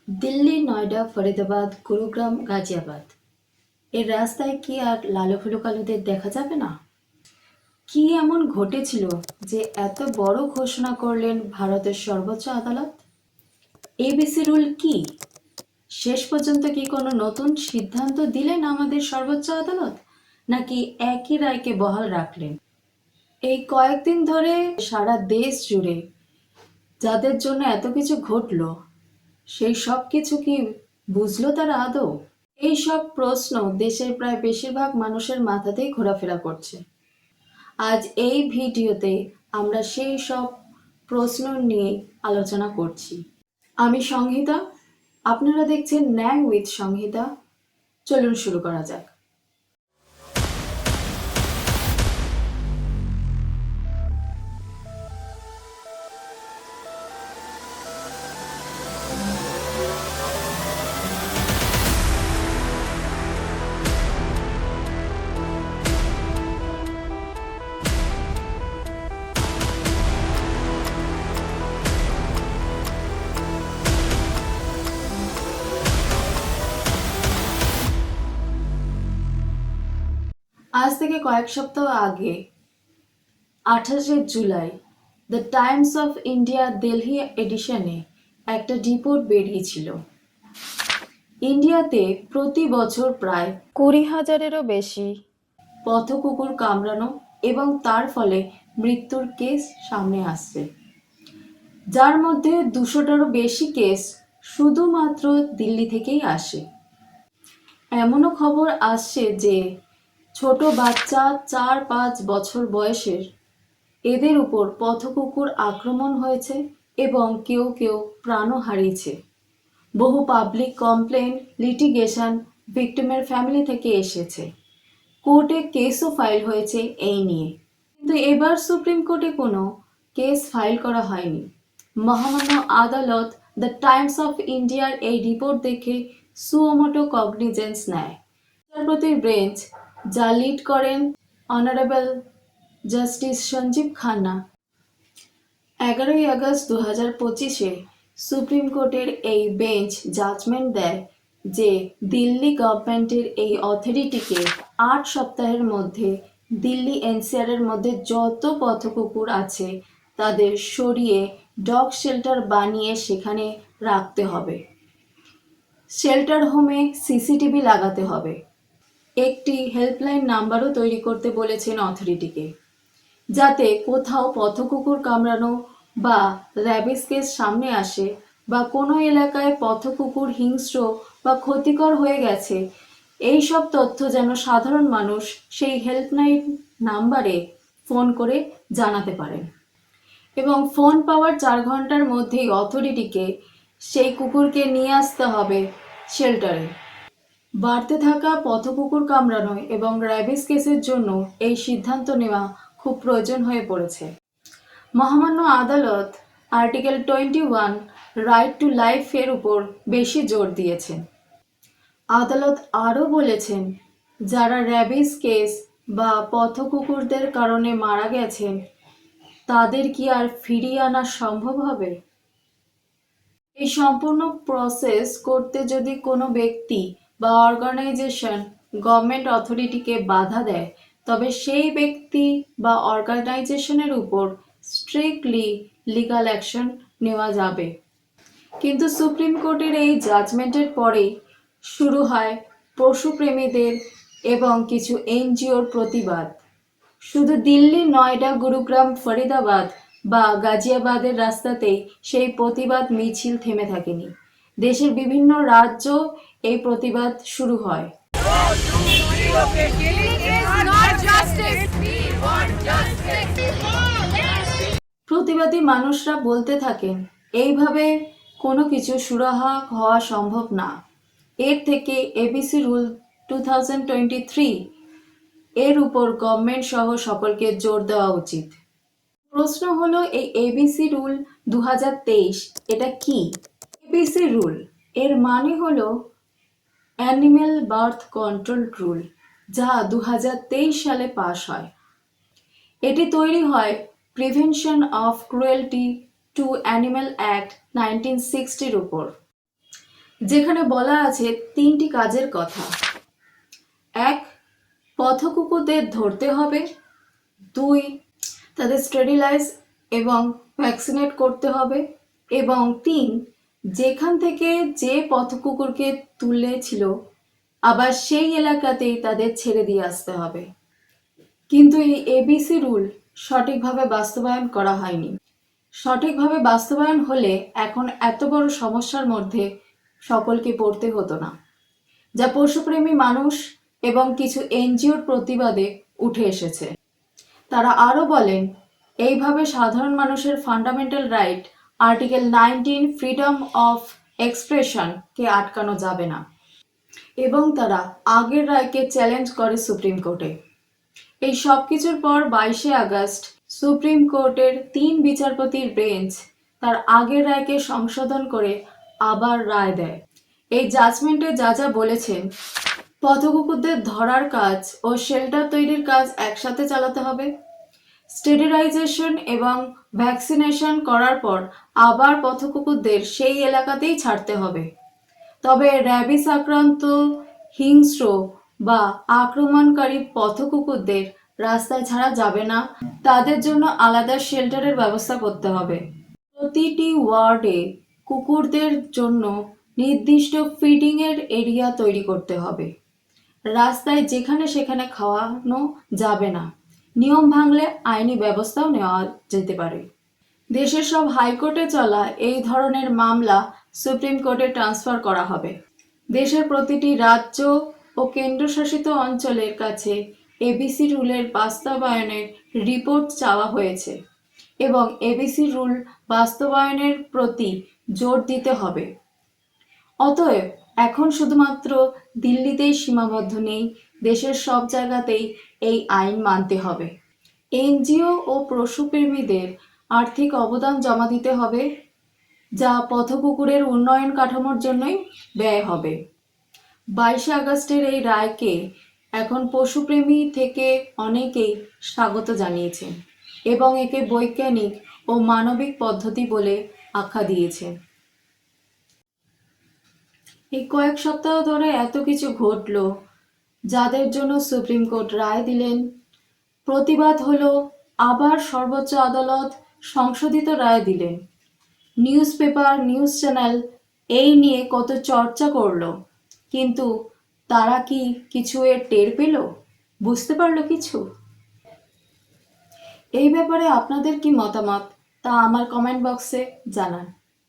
দিল্লি, নয়ডা, ফরিদাবাদ, গুরুগ্রাম, গাজিয়াবাদ এর রাস্তায় কি আর লালু কালুদের দেখা যাবে না? কি এমন ঘটেছিল যে এত বড় ঘোষণা করলেন ভারতের সর্বোচ্চ আদালত? এবিসি রুল কি? শেষ পর্যন্ত কি কোনো নতুন সিদ্ধান্ত দিলেন আমাদের সর্বোচ্চ আদালত, নাকি একই রায়কে বহাল রাখলেন? এই কয়েকদিন ধরে সারা দেশ জুড়ে যাদের জন্য এত কিছু ঘটলো, সেই সব কিছু কি বুঝলো তারা আদৌ? এই সব প্রশ্ন দেশের প্রায় বেশিরভাগ মানুষের মাথাতেই ঘোরাফেরা করছে। আজ এই ভিডিওতে আমরা সেই সব প্রশ্ন নিয়ে আলোচনা করছি। আমি সংহিতা, আপনারা দেখছেন ন্যায় উইথ সংহিতা। চলুন শুরু করা যাক। আজ থেকে কয়েক সপ্তাহ আগে 28শে July the Times of India Delhi এডিশনে একটা রিপোর্ট বেরিয়েছিল। ইন্ডিয়াতে প্রতি বছর প্রায় 20,000-এরও বেশি পথকুকুর কামড়ানো এবং তার ফলে মৃত্যুর কেস সামনে আসছে, যার মধ্যে 200টারও বেশি কেস শুধুমাত্র দিল্লি থেকেই আসে। এমনও খবর আসছে যে ছোট বাচ্চা 4-5 বছর বয়সের এদের উপর পথকুকুর আক্রমণ হয়েছে এবং কেউ কেউ প্রাণও হারিয়েছে। বহু পাবলিক কমপ্লেন, লিটিগেশন ভিক্টিমের ফ্যামিলি থেকে এসেছে। কোর্টে কেসও ফাইল হয়েছে এই নিয়ে, কিন্তু এবার সুপ্রিম কোর্টে কোনো কেস ফাইল করা হয়নি। মহামান্য আদালত দ্য টাইমস অফ ইন্ডিয়ার এই রিপোর্ট দেখে সুমোটো কগনিজেন্স নেয়। বিচারপতির বেঞ্চ, যা লিড করেন অনারেবল জাস্টিস সঞ্জীব খান্না, 11ই আগস্ট 2025-এ সুপ্রিম কোর্টের এই বেঞ্চ জাজমেন্ট দেয় যে দিল্লি গভর্নমেন্টের এই অথরিটিকে 8 সপ্তাহের মধ্যে দিল্লি এনসিআরের মধ্যে যত পথকুকুর আছে তাদের সরিয়ে ডগ শেল্টার বানিয়ে সেখানে রাখতে হবে। শেল্টার হোমে সিসিটিভি লাগাতে হবে। একটি হেল্পলাইন নাম্বারও তৈরি করতে বলেছেন অথরিটিকে, যাতে কোথাও পথকুকুর কামড়ানো বা র্যাবিস কেস সামনে আসে বা কোনো এলাকায় পথকুকুর হিংস্র বা ক্ষতিকর হয়ে গেছে, এই সব তথ্য যেন সাধারণ মানুষ সেই হেল্পলাইন নাম্বারে ফোন করে জানাতে পারেন। এবং ফোন পাওয়ার 4 ঘন্টার মধ্যেই অথরিটিকে সেই কুকুরকে নিয়ে আসতে হবে শেল্টারে। বাড়তে থাকা পথকুকুর কামড়ানো এবং র্যাবিস কেসের জন্য এই সিদ্ধান্ত নেওয়া খুব প্রয়োজন হয়ে পড়েছে। মহামান্য আদালত আর্টিকেল 21 রাইট টু লাইফের উপর বেশি জোর দিয়েছেন। আদালত আরও বলেছেন, যারা র্যাবিস কেস বা পথকুকুরদের কারণে মারা গেছেন তাদের কি আর ফিরিয়ে আনা সম্ভব হবে? এই সম্পূর্ণ প্রসেস করতে যদি কোনো ব্যক্তি বা অর্গানাইজেশন গভর্নমেন্ট অথরিটিকে বাধা দেয়, তবে সেই ব্যক্তি বা অর্গানাইজেশনের উপর স্ট্রিক্টলি লিগ্যাল অ্যাকশন নেওয়া যাবে। কিন্তু সুপ্রিম কোর্টের এই জাজমেন্টের পরেই শুরু হয় পশুপ্রেমীদের এবং কিছু এনজিওর প্রতিবাদ। শুধু দিল্লি, নয়ডা, গুরুগ্রাম, ফরিদাবাদ বা গাজিয়াবাদের রাস্তাতেই সেই প্রতিবাদ মিছিল থেমে থাকেনি। দেশের বিভিন্ন রাজ্য এই প্রতিবাদ শুরু হয়। প্রতিবাদী মানুষরা বলতে থাকেন, এইভাবে কোনো কিছু সুরাহা হওয়া সম্ভব না। এর থেকে এবিসি রুল 2023 এর উপর গভর্নমেন্ট সহ সকলকে জোর দেওয়া উচিত। প্রশ্ন হলো, এই এবিসি রুল 2023 এটা কি? এবিসি রুল এর মানে হলো অ্যানিম্যাল বার্থ কন্ট্রোল রুল, যা 2023 সালে পাশ হয়। এটি তৈরি হয় prevention of cruelty to animal act 1960-র উপর। যেখানে বলা আছে 3টি কাজের কথা। 1. পথকুকুরদের ধরতে হবে। 2. তাদের স্টেরিলাইজ এবং ভ্যাকসিনেট করতে হবে। এবং 3. যেখান থেকে যে পথকুকুরকে তুলেছিল আবার সেই এলাকাতেই তাদের ছেড়ে দিয়ে আসতে হবে। কিন্তু এই এবিসি রুল সঠিকভাবে বাস্তবায়ন করা হয়নি। সঠিকভাবে বাস্তবায়ন হলে এখন এত বড় সমস্যার মধ্যে সকলকে পড়তে হতো না, যা পশুপ্রেমী মানুষ এবং কিছু এনজিওর প্রতিবাদে উঠে এসেছে। তারা আরও বলেন, এইভাবে সাধারণ মানুষের fundamental right article 19 freedom of এক্সপ্রেশনকে আটকানো যাবে না। এবং তারা আগের রায়কে চ্যালেঞ্জ করে সুপ্রিম কোর্টে। এই সব কিছুর পর 22শে আগস্ট সুপ্রিম কোর্টের 3 বিচারপতির বেঞ্চ তার আগের রায়কে সংশোধন করে আবার রায় দেয়। এই জাজমেন্টে যা যা বলেছেন, পথকুকুরদের ধরার কাজ ও শেল্টার তৈরির কাজ একসাথে চালাতে হবে। স্টেরিলাইজেশন এবং ভ্যাকসিনেশন করার পর আবার পথকুকুরদের সেই এলাকাতেই ছাড়তে হবে। তবে র্যাবিস আক্রান্ত, হিংস্র বা আক্রমণকারী পথকুকুরদের রাস্তায় ছাড়া যাবে না, তাদের জন্য আলাদা শেল্টারের ব্যবস্থা করতে হবে। প্রতিটি ওয়ার্ডে কুকুরদের জন্য নির্দিষ্ট ফিডিংয়ের এরিয়া তৈরি করতে হবে। রাস্তায় যেখানে সেখানে খাওয়ানো যাবে না। নিয়ম ভাঙলে আইনি ব্যবস্থাও নেওয়া যেতে পারে। দেশের সব হাইকোর্টে চলা এই ধরনের মামলা সুপ্রিম কোর্টে ট্রান্সফার করা হবে। দেশের প্রতিটি রাজ্য ও কেন্দ্রশাসিত অঞ্চলের কাছে এবিসি রুলের বাস্তবায়নের রিপোর্ট চাওয়া হয়েছে এবং এবিসি রুল বাস্তবায়নের প্রতি জোর দিতে হবে। অতএব এখন শুধুমাত্র দিল্লিতেই সীমাবদ্ধ নেই, দেশের সব জায়গাতেই এই আইন মানতে হবে। এনজিও ও পশুপ্রেমীদের আর্থিক অবদান জমা দিতে হবে, যা পথকুকুরের উন্নয়ন কাঠামোর জন্যই ব্যয় হবে। 22শে আগস্টের এই রায়কে এখন পশুপ্রেমী থেকে অনেকেই স্বাগত জানিয়েছেন এবং একে বৈজ্ঞানিক ও মানবিক পদ্ধতি বলে আখ্যা দিয়েছেন। এই কয়েক সপ্তাহ ধরে এত কিছু ঘটল, যাদের জন্য সুপ্রিম কোর্ট রায় দিলেন। প্রতিবাদ হলো, আবার সর্বোচ্চ আদালত সংশোধিত রায় দিলেন। নিউজ পেপার, নিউজ চ্যানেল এই নিয়ে কত চর্চা করলো, কিন্তু তারা কি কিছু এর টের পেল? বুঝতে পারলো কিছু? এই ব্যাপারে আপনাদের কি মতামত তা আমার কমেন্ট বক্সে জানান।